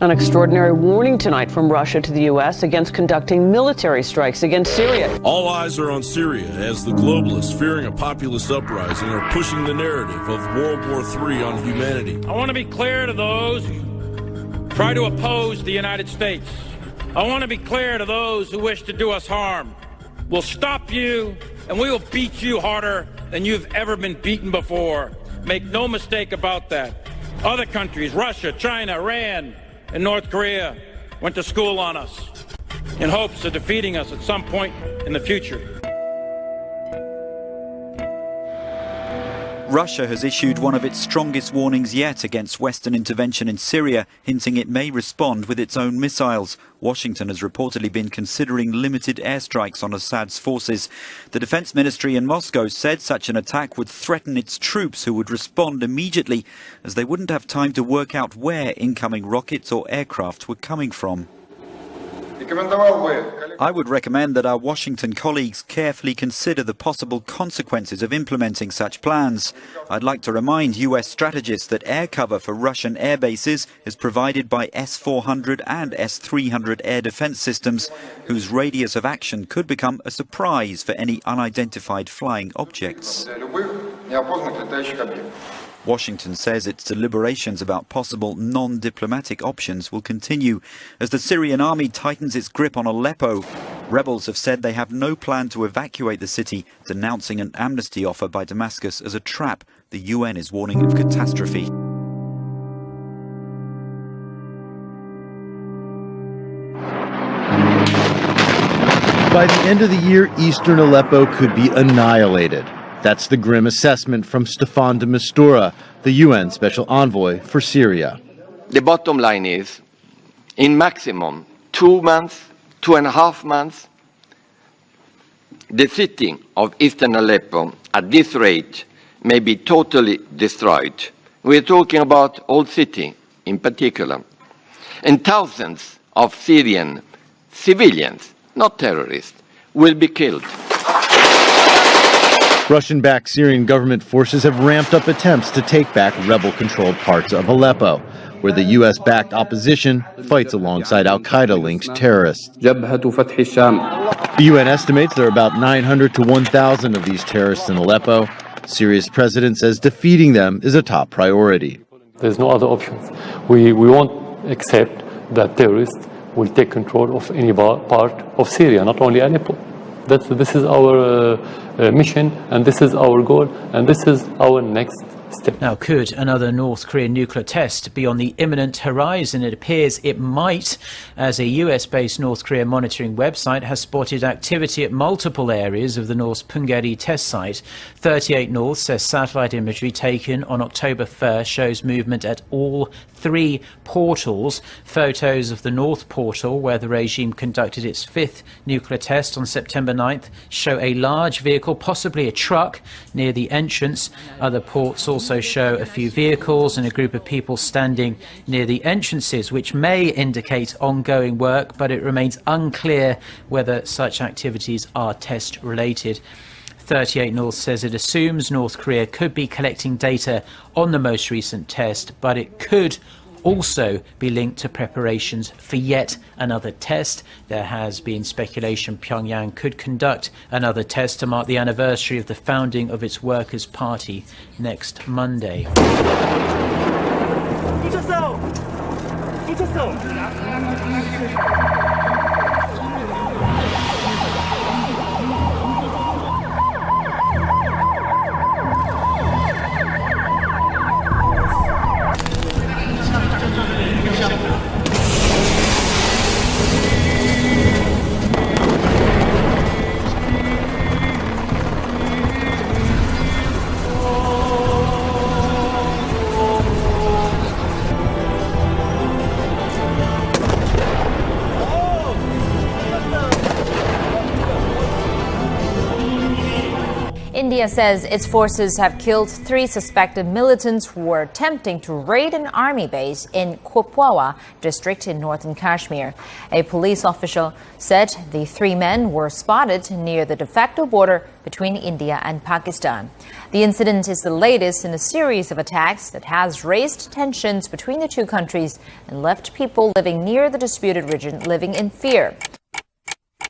An extraordinary warning tonight from Russia to the U.S. against conducting military strikes against Syria. All eyes are on Syria as the globalists, fearing a populist uprising, are pushing the narrative of World War III on humanity. I want to be clear to those who try to oppose the United States. I want to be clear to those who wish to do us harm. We'll stop you, and we will beat you harder than you've ever been beaten before. Make no mistake about that. Other countries, Russia, China, Iran, and North Korea went to school on us in hopes of defeating us at some point in the future. Russia has issued one of its strongest warnings yet against Western intervention in Syria, hinting it may respond with its own missiles. Washington has reportedly been considering limited airstrikes on Assad's forces. The Defense Ministry in Moscow said such an attack would threaten its troops, who would respond immediately, as they wouldn't have time to work out where incoming rockets or aircraft were coming from. I would recommend that our Washington colleagues carefully consider the possible consequences of implementing such plans. I'd like to remind US strategists that air cover for Russian air bases is provided by S-400 and S-300 air defense systems, whose radius of action could become a surprise for any unidentified flying objects. Washington says its deliberations about possible non-diplomatic options will continue as the Syrian army tightens its grip on Aleppo. Rebels have said they have no plan to evacuate the city, denouncing an amnesty offer by Damascus as a trap. The UN is warning of catastrophe. By the end of the year, eastern Aleppo could be annihilated. That's the grim assessment from Staffan de Mistura, the UN Special Envoy for Syria. The bottom line is, in maximum 2 months, 2.5 months, the city of eastern Aleppo at this rate may be totally destroyed. We're talking about old city in particular. And thousands of Syrian civilians, not terrorists, will be killed. Russian-backed Syrian government forces have ramped up attempts to take back rebel-controlled parts of Aleppo, where the U.S.-backed opposition fights alongside al-Qaeda-linked terrorists. The UN estimates there are about 900 to 1,000 of these terrorists in Aleppo. Syria's president says defeating them is a top priority. There's no other options. We won't accept that terrorists will take control of any part of Syria, not only Aleppo. This is our mission, and this is our goal, and this is our next step. Now, could another North Korean nuclear test be on the imminent horizon? It appears it might, as a US-based North Korea monitoring website has spotted activity at multiple areas of the North's Punggye-ri test site. 38 North says satellite imagery taken on October 1st shows movement at all 3 portals. Photos of the North Portal, where the regime conducted its 5th nuclear test on September 9th, show a large vehicle, possibly a truck, near the entrance. Other ports also show a few vehicles and a group of people standing near the entrances, which may indicate ongoing work, but it remains unclear whether such activities are test-related. 38 North says it assumes North Korea could be collecting data on the most recent test, but it could also be linked to preparations for yet another test. There has been speculation Pyongyang could conduct another test to mark the anniversary of the founding of its Workers' Party next Monday. India says its forces have killed 3 suspected militants who were attempting to raid an army base in Kupwawa district in northern Kashmir. A police official said the 3 men were spotted near the de facto border between India and Pakistan. The incident is the latest in a series of attacks that has raised tensions between the 2 countries and left people living near the disputed region living in fear.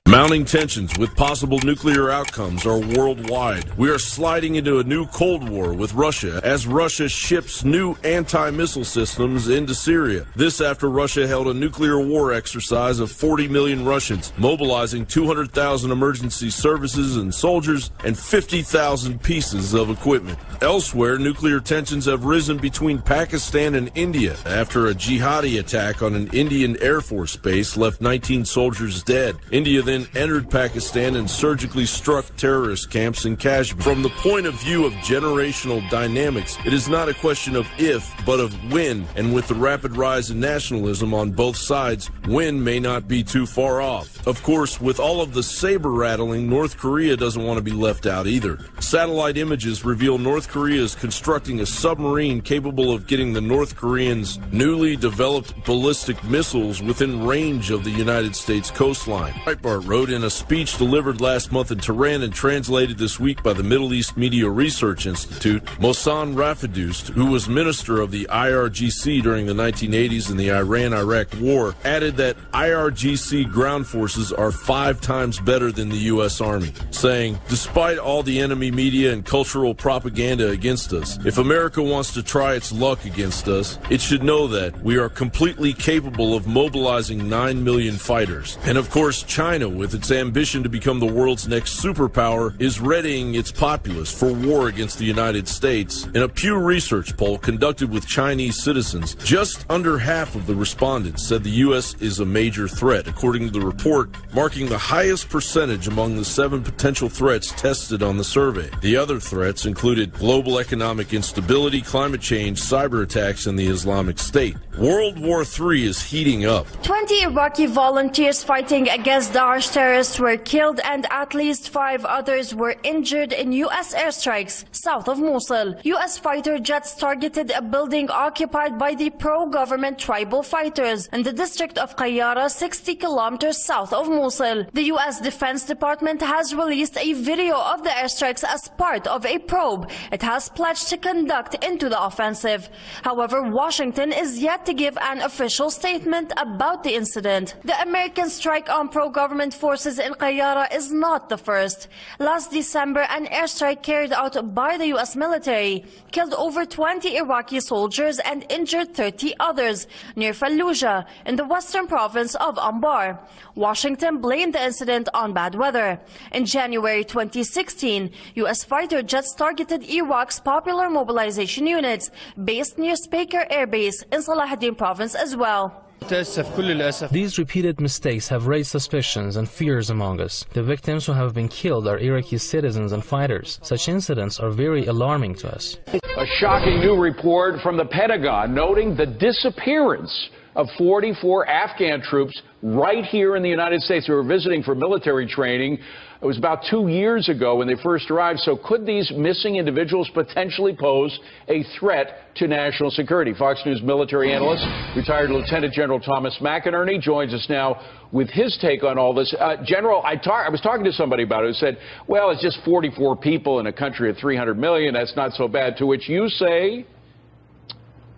Mounting tensions with possible nuclear outcomes are worldwide. We are sliding into a new Cold War with Russia as Russia ships new anti-missile systems into Syria. This after Russia held a nuclear war exercise of 40 million Russians, mobilizing 200,000 emergency services and soldiers and 50,000 pieces of equipment. Elsewhere, nuclear tensions have risen between Pakistan and India after a jihadi attack on an Indian Air Force base left 19 soldiers dead. India then entered Pakistan and surgically struck terrorist camps in Kashmir. From the point of view of generational dynamics, it is not a question of if, but of when. And with the rapid rise in nationalism on both sides, when may not be too far off. Of course, with all of the saber rattling, North Korea doesn't want to be left out either. Satellite images reveal North Korea is constructing a submarine capable of getting the North Koreans' newly developed ballistic missiles within range of the United States coastline. Breitbart wrote in a speech delivered last month in Tehran and translated this week by the Middle East Media Research Institute, Mohsen Rafidoust, who was minister of the IRGC during the 1980s in the Iran-Iraq War, added that IRGC ground forces are 5 times better than the U.S. Army, saying, despite all the enemy media and cultural propaganda against us, if America wants to try its luck against us, it should know that we are completely capable of mobilizing 9 million fighters. And of course, China, with its ambition to become the world's next superpower, is readying its populace for war against the United States. In a Pew Research poll conducted with Chinese citizens, just under half of the respondents said the U.S. is a major threat, according to the report, marking the highest percentage among the 7 potential threats tested on the survey. The other threats included global economic instability, climate change, cyber attacks, and the Islamic State. World War III is heating up. 20 Iraqi volunteers fighting against Daesh terrorists were killed and at least 5 others were injured in U.S. airstrikes south of Mosul. U.S. fighter jets targeted a building occupied by the pro-government tribal fighters in the district of Qayyara, 60 kilometers south of Mosul. The U.S. Defense Department has released a video of the airstrikes as part of a probe it has pledged to conduct into the offensive. However, Washington is yet to give an official statement about the incident. The American strike on pro-government forces in Qayyara is not the first. Last December, an airstrike carried out by the U.S. military killed over 20 Iraqi soldiers and injured 30 others near Fallujah in the western province of Anbar. Washington blamed the incident on bad weather. In January 2016, U.S. fighter jets targeted Iraq's popular mobilization units based near Speker Air Base in Salahuddin province as well. These repeated mistakes have raised suspicions and fears among us. The victims who have been killed are Iraqi citizens and fighters. Such incidents are very alarming to us. A shocking new report from the Pentagon noting the disappearance of 44 Afghan troops right here in the United States who were visiting for military training. It was about 2 years ago when they first arrived. So could these missing individuals potentially pose a threat to national security? Fox News military analyst, retired Lieutenant General Thomas McInerney, joins us now with his take on all this. General, I was talking to somebody about it who said, well, it's just 44 people in a country of 300 million. That's not so bad. To which you say?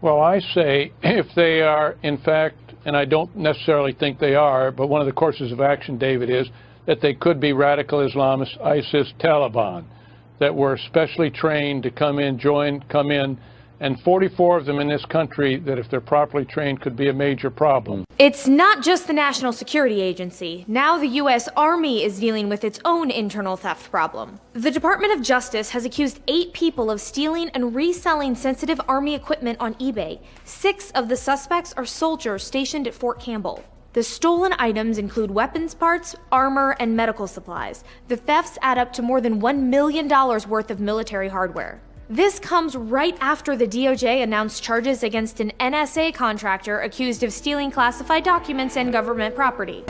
Well, I say if they are, in fact, and I don't necessarily think they are, but one of the courses of action, David, is that they could be radical Islamists, ISIS, Taliban, that were specially trained to come in, and 44 of them in this country that, if they're properly trained, could be a major problem. It's not just the National Security Agency. Now the U.S. Army is dealing with its own internal theft problem. The Department of Justice has accused 8 people of stealing and reselling sensitive Army equipment on eBay. 6 of the suspects are soldiers stationed at Fort Campbell. The stolen items include weapons parts, armor, and medical supplies. The thefts add up to more than $1 million worth of military hardware. This comes right after the DOJ announced charges against an NSA contractor accused of stealing classified documents and government property.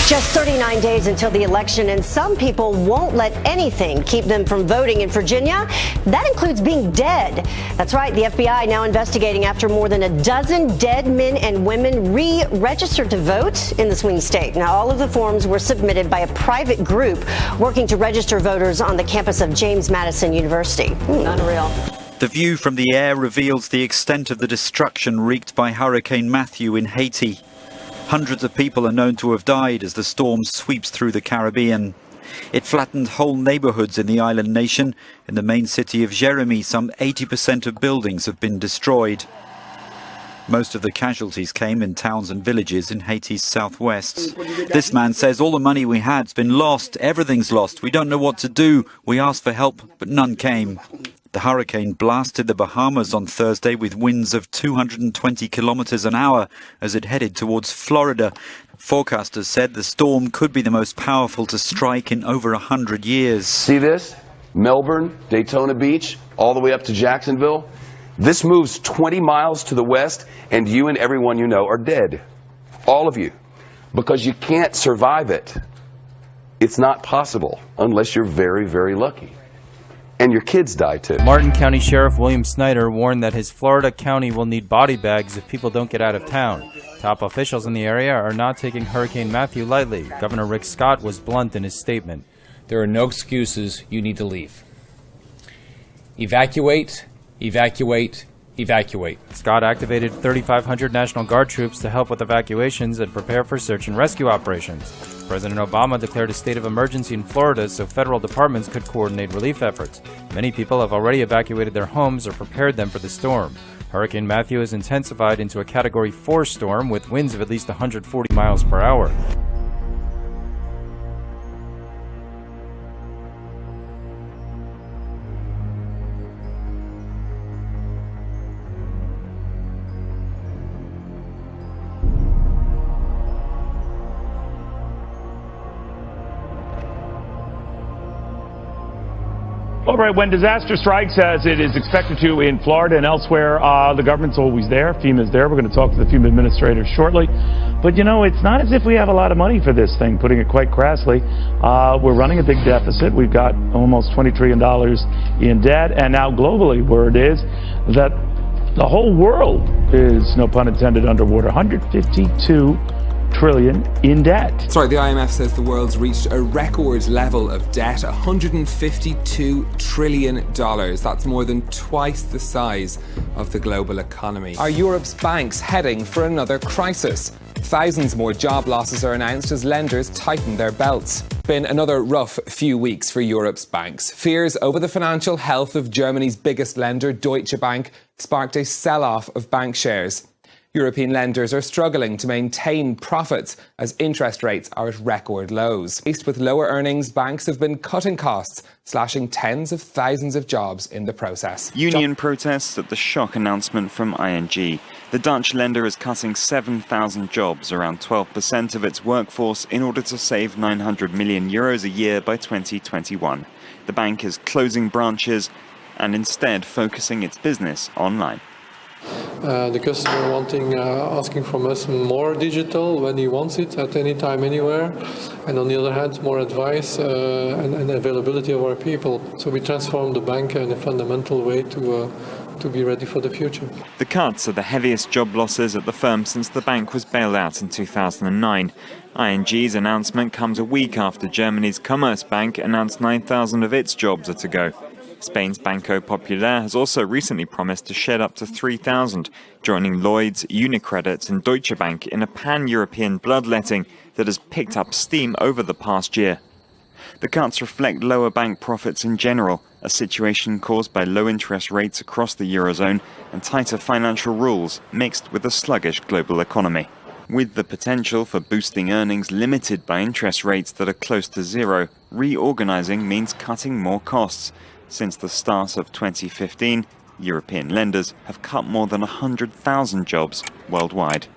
Just 39 days until the election, and some people won't let anything keep them from voting in Virginia. That includes being dead. That's right, the FBI now investigating after more than a dozen dead men and women re-registered to vote in the swing state. Now, all of the forms were submitted by a private group working to register voters on the campus of James Madison University. Unreal. The view from the air reveals the extent of the destruction wreaked by Hurricane Matthew in Haiti. Hundreds of people are known to have died as the storm sweeps through the Caribbean. It flattened whole neighborhoods in the island nation. In the main city of Jérémie, some 80% of buildings have been destroyed. Most of the casualties came in towns and villages in Haiti's southwest. This man says all the money we had's been lost. Everything's lost. We don't know what to do. We asked for help, but none came. The hurricane blasted the Bahamas on Thursday with winds of 220 kilometers an hour as it headed towards Florida. Forecasters said the storm could be the most powerful to strike in over 100 years. See this? Melbourne, Daytona Beach, all the way up to Jacksonville. This moves 20 miles to the west, and you and everyone you know are dead. All of you. Because you can't survive it. It's not possible unless you're very, very lucky. And your kids die too. Martin County Sheriff William Snyder warned that his Florida county will need body bags if people don't get out of town. Top officials in the area are not taking Hurricane Matthew lightly. Governor Rick Scott was blunt in his statement. There are no excuses. You need to leave. Evacuate, evacuate, evacuate. Scott activated 3,500 National Guard troops to help with evacuations and prepare for search and rescue operations. President Obama declared a state of emergency in Florida so federal departments could coordinate relief efforts. Many people have already evacuated their homes or prepared them for the storm. Hurricane Matthew has intensified into a Category 4 storm with winds of at least 140 miles per hour. All right, when disaster strikes, as it is expected to in Florida and elsewhere, the government's always there. FEMA's there. We're going to talk to the FEMA administrators shortly. But, you know, it's not as if we have a lot of money for this thing, putting it quite crassly. We're running a big deficit. We've got almost $20 trillion in debt. And now globally, word is that the whole world is, no pun intended, underwater. 152 trillion in debt. Sorry, the IMF says the world's reached a record level of debt, $152 trillion. That's more than twice the size of the global economy. Are Europe's banks heading for another crisis? Thousands more job losses are announced as lenders tighten their belts. Been another rough few weeks for Europe's banks. Fears over the financial health of Germany's biggest lender, Deutsche Bank, sparked a sell-off of bank shares. European lenders are struggling to maintain profits as interest rates are at record lows. Faced with lower earnings, banks have been cutting costs, slashing tens of thousands of jobs in the process. Union protests at the shock announcement from ING. The Dutch lender is cutting 7,000 jobs, around 12% of its workforce, in order to save €900 million a year by 2021. The bank is closing branches and instead focusing its business online. The customer asking from us more digital when he wants it at any time, anywhere, and on the other hand, more advice and availability of our people. So we transform the bank in a fundamental way to be ready for the future. The cuts are the heaviest job losses at the firm since the bank was bailed out in 2009. ING's announcement comes a week after Germany's Commerzbank announced 9,000 of its jobs are to go. Spain's Banco Popular has also recently promised to shed up to 3,000, joining Lloyds, Unicredit and Deutsche Bank in a pan-European bloodletting that has picked up steam over the past year. The cuts reflect lower bank profits in general, a situation caused by low interest rates across the Eurozone and tighter financial rules mixed with a sluggish global economy. With the potential for boosting earnings limited by interest rates that are close to zero, reorganizing means cutting more costs. Since the start of 2015, European lenders have cut more than 100,000 jobs worldwide.